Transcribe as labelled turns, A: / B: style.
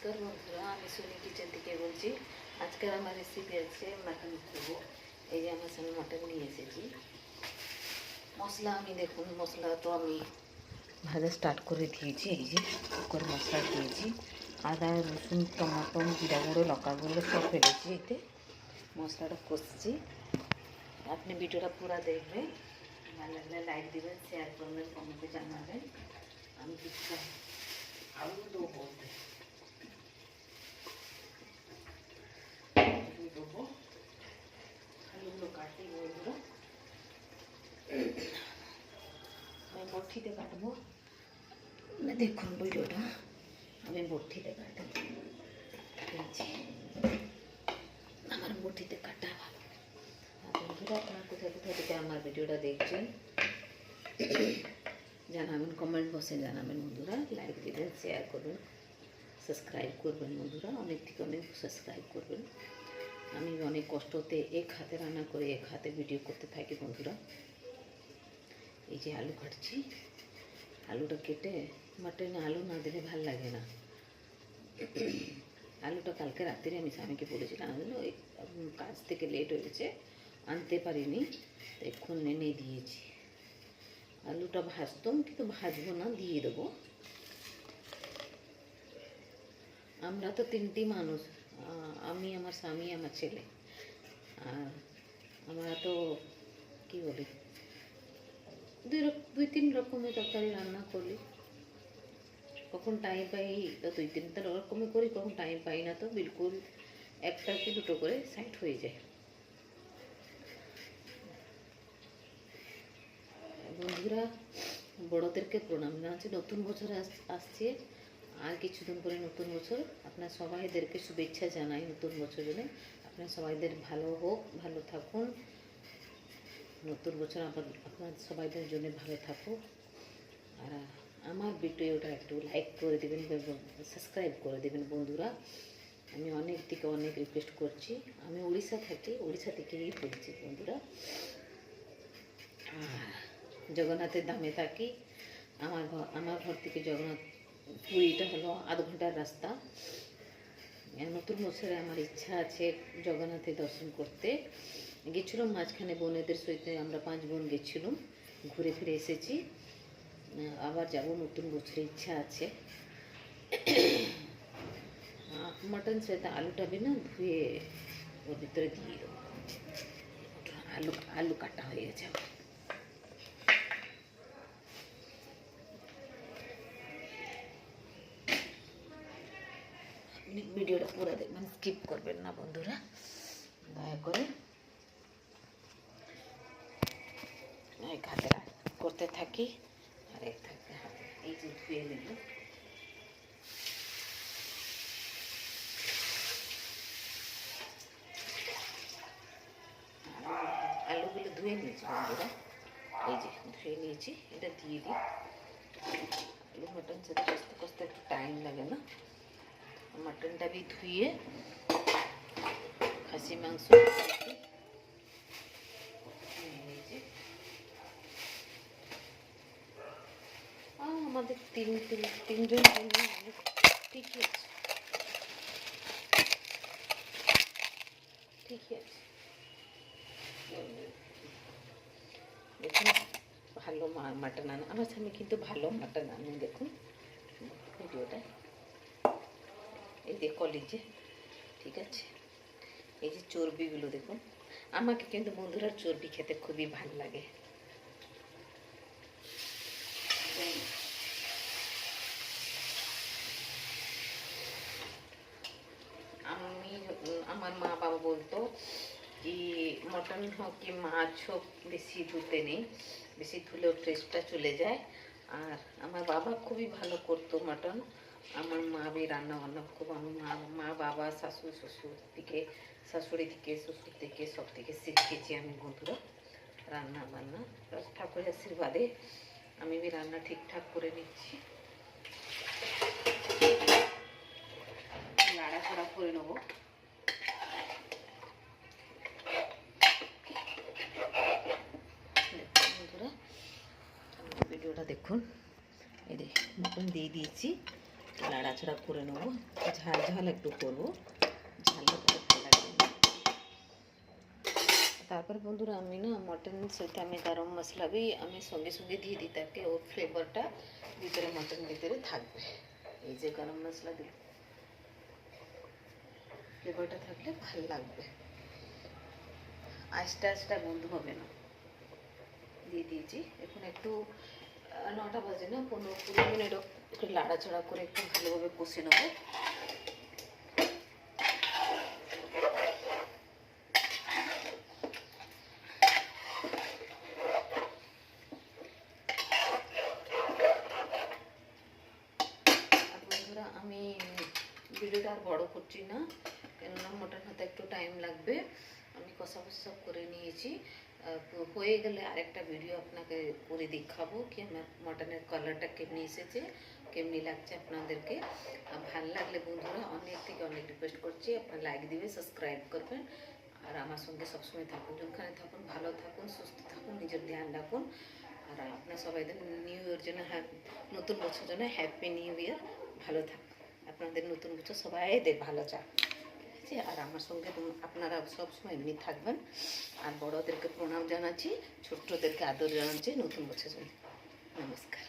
A: নমস্কার বন্ধুরা, আমি সুমি কিচেন থেকে বলছি। আজকের আমার রেসিপি আছে মাটন করবো। এই যে আমার সামনে মাটন নিয়ে এসেছি। মশলা আমি দেখুন, মশলা তো আমি ভাজা স্টার্ট করে দিয়েছি। এই যে কুকার মশলা দিয়েছি, আদা রসুন টমেটো জিরা গুঁড়ো লঙ্কা গুঁড়ো সব ফেলেছি। এতে মশলাটা কষছি। আপনি ভিডিওটা পুরো দেখবেন, ভালো লাগলে লাইক দেবেন, শেয়ার করবেন, কমেন্টে জানাবেন। আমি কিছুটা আলু দেবো বলতে দেবো, আলুগুলো কাটি বন্ধুরা। আমি বটিতে কাটবো, দেখুন ভিডিওটা আমি বটিতে কাটবো। আমার বটিতে কাটা ভালো। বন্ধুরা, আপনার কোথায় কোথায় থেকে আমার ভিডিওটা দেখছেন জানাবেন, কমেন্ট বক্সে জানাবেন বন্ধুরা। লাইক দেবেন, শেয়ার করবেন, সাবস্ক্রাইব করবেন বন্ধুরা। অনেক থেকে অনেক সাবস্ক্রাইব করবেন। আমি অনেক কষ্টতে এক হাতে রান্না করে এক হাতে ভিডিও করতে থাকি বন্ধুরা। এই যে আলু কাটছি, আলুটা কেটে, মাটনে আলু না দিলে ভাল লাগে না। আলুটা কালকে রাত্রে আমি স্বামীকে বলেছিলাম, ওই কাজ থেকে লেট হয়েছে আনতে পারিনি, তো এখন এনে দিয়েছি। আলুটা ভাজতাম কিন্তু ভাজবো না, দিয়ে দেবো। আমরা তো তিনটি মানুষ, আমি, আমার স্বামী, আমার ছেলে। আর আমরা তো কী বলি, দুই তিন রকমের তরকারি রান্না করি। কখন টাইম পাই তো দুই তিনটা রকমের করি, কখন টাইম পাই না তো বিলকুল একটা কি দুটো করে সাইড হয়ে যায়। বন্ধুরা, বড়োদেরকে প্রণাম জানাচ্ছি। নতুন বছর আসছে, আর কিছুদিন পরে নতুন বছর। আপনার সবাইদেরকে শুভেচ্ছা জানাই নতুন বছরে। আপনার সবাইদের ভালো হোক, ভালো থাকুন। নতুন বছর আপনার সবাইদের জন্য ভালো থাকুক। আর আমার ভিডিওটা একটু লাইক করে দেবেন, সাবস্ক্রাইব করে দেবেন বন্ধুরা। আমি অনেক দিকে অনেক রিকোয়েস্ট করছি। আমি উড়িষ্যা থাকি, উড়িষ্যা থেকেই বলছি বন্ধুরা। জগন্নাথের ধামে থাকি। আমার ঘর থেকে জগন্নাথ পুরীটা হলো আধ ঘন্টার রাস্তা। নতুন বছরে আমার ইচ্ছা আছে জগন্নাথের দর্শন করতে। গেছিলাম মাঝখানে বোনেদের সহিত, আমরা 5 বোন গেছিলাম, ঘুরে ফিরে এসেছি। আবার যাব, নতুন বছরে ইচ্ছা আছে। মটন সাথে আলুটা भी না ধুয়ে ওর ভিতরে দিয়ে দেবো। আলু কাটা হয়ে গেছে আমার। ভিডিওটা পুরো দেখবেন, স্কিপ করবেন না বন্ধুরা, দয়া করে। এক হাতে করতে থাকি আর এক থাকতে হাতে। এই যে ধুয়ে নেব, আলুগুলো ধুয়ে নিয়েছি বন্ধুরা। এই যে ধুয়ে নিয়েছি, এটা দিয়ে দিই। আলু মটন সাথে কষতে কষতে একটু টাইম লাগে না। মটনটা भी ধুয়ে, খাসি মাংস আমাদের তিনজন ঠিকই আছে, ঠিকই আছে। দেখুন, ভালো মাটন আনো, আমার স্বামী কিন্তু ভালো মাটন আনো। দেখুন ভিডিওটা, এই যে কলিজে, ঠিক আছে। এই যে চর্বিগুলো দেখুন। আমাকে কিন্তু বন্ধুরা চর্বি খেতে খুবই ভালো লাগে। আমার মা বাবা বলতো কি মটন হোক কি মাছ হোক বেশি ধুতে নেই, বেশি ধুলেও টেস্টটা চলে যায়। আর আমার বাবা খুবই ভালো করতো মটন। আমার মা भी রান্না বান্না খুব, আমি মা বাবা শাশুড়ি শ্বশুর থেকে, শাশুড়ি থেকে শ্বশুর থেকে সব থেকে শিখেছি আমি বন্ধুরা রান্না বান্না। ঠাকুরের আশীর্বাদে আমি রান্না ঠিকঠাক করে নিচ্ছি। নাড়াচাড়া করে নেবো। বন্ধুরা ভিডিওটা দেখুন, এই যে মটন দিয়ে দিয়েছি, নাড়াচাড়া করে নেবো, ঝাল ঝাল একটু করবো, ঝাল ভালো লাগবে না। তারপরে বন্ধুরা আমি না মটনের সাথে আমি গরম মশলা भी আমি সঙ্গে সঙ্গে দিয়ে দিই, তাকে ওর ফ্লেভারটা ভিতরে মটন ভিতরে থাকবে। এই যে গরম মশলা দিই, ফ্লেভারটা থাকলে ভালো লাগবে, আস্তে আস্তে গন্ধ হবে না। দিয়ে দিয়েছি। এখন একটু 9টা বাজে না, 15-20 মিনিট একটু লাড়াচাড়া করে একটু ভালোভাবে কষে নেবো। বন্ধুরা আমি ভিডিওটা আর বড় করছি না, কেননা মটন হতে একটু টাইম লাগবে। আমি কষাকষি সব করে নিয়েছি, হয়ে গেলে আরেকটা ভিডিও আপনাকে করে দেখাবো কি আমার মটনের কালারটা কেমনি এসেছে, কেমনি লাগছে আপনাদেরকে। ভালো লাগলে বন্ধুরা অনেক থেকে অনেক রিকোয়েস্ট করছি, আপনারা লাইক দিবে, সাবস্ক্রাইব করবেন, আর আমার সঙ্গে সবসময় থাকুন, যেখানে থাকুন ভালো থাকুন, সুস্থ থাকুন, নিজের ধ্যান রাখুন। আর আপনার সবাই নিউ ইয়ার জন্য নতুন বছর জন্য হ্যাপি নিউ ইয়ার। ভালো থাকুন, আপনাদের নতুন বছর সবাই ভালো যাক, ঠিক আছে? আর আমার সঙ্গে আপনারা সবসময় এমনি থাকবেন। আর বড়োদেরকে প্রণাম জানাচ্ছি, ছোট্টদেরকে আদর জানাচ্ছি নতুন বছর জন্য। নমস্কার।